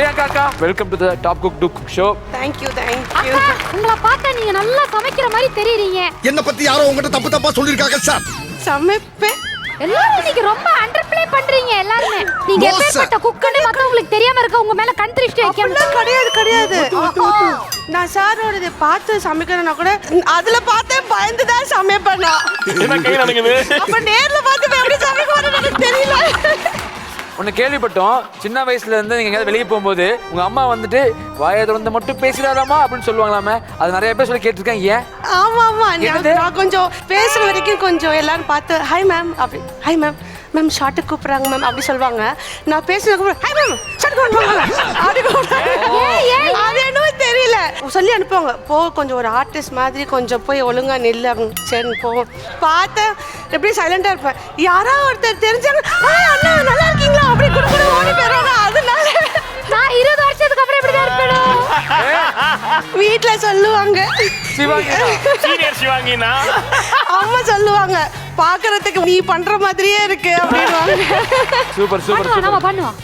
பிரியங்கா அக்கா, welcome to the top cook to cook show. Thank you. உங்களை பார்த்தா நீங்க நல்லா சமைக்கிற மாதிரி தெரியுறீங்க. என்ன பத்தி யாரோ உங்ககிட்ட தப்பா சொல்லிருக்காங்க சார். சமைப்பேன். எல்லாரும் இன்னைக்கு ரொம்ப அண்டர் ப்ளே பண்றீங்க எல்லாரும். நீங்க No, sir. எப்பேற்பட்ட குக்குன்னு மத்தவங்களுக்கு தெரியாம இருக்க உங்க மேல கண் திருஷ்டி வைக்காம. கிடையாது. நான் சாரோடது பார்த்து சமைக்கிறேன்னா கூட அதுல பார்த்தே பயந்து தான் சமைப்பேன் நான். என்ன கை நடக்குது? அப்ப நேர்ல பார்த்து எப்படி சமைக்கணும்னு எனக்கு தெரியல. ஒன்னு கேள்விப்பட்டோம், சின்ன வயசுல இருந்து நீங்க எங்கயாவது வெளியே போகும்போது உங்க அம்மா வந்துட்டு வாயை திறந்து மட்டும் பேசிடாதாமா அப்படின்னு சொல்லுவாங்களாமே. அது நிறைய பேர் சொல்லி கேட்டிருக்கேன். ஏன்? ஆமா என்னது? நான் கொஞ்சம் பேசுற வரைக்கும் கொஞ்சம் எல்லாரும் பார்த்து ஹாய் மேம் அப்படி ஹாய் மேம் ஷார்ட்டுக்கு கூப்பிடுறாங்க மேம் அப்படி சொல்லுவாங்க. நான் பேசுறதுக்கு ஹாய் மேம் ஷார்ட்டுக்கு அப்படி கூப்பிடுறாங்க. அது என்னவோ தெரியல சொல்லி அனுப்புவாங்க. போ கொஞ்சம் ஒரு ஆர்டிஸ்ட் மாதிரி கொஞ்சம் போய் ஒழுங்கா நெல்லு அப்படின்னு. சரி போவோம். பார்த்தேன் எப்படி சைலண்டா இருப்பேன். யாரோ ஒருத்தர் தெரிஞ்சாங்க அண்ணா நல்லா இருக்கீங்களா அப்படி கூட ஓடி போயிடுவாங்க. அதனால நான் 20 வருஷத்துக்கு அப்புறம் இப்படி தான் இருப்பேன். வீட்டுல சொல்லுவாங்க. சீனியர் சிவாங்கினா அம்மா சொல்லுவாங்க பாக்குறதுக்கு நீ பண்ற மாதிரியே இருக்கு அப்படின்னு. சூப்பர் சூப்பர் பண்ணுவோம், நம்ம பண்ணுவோம்.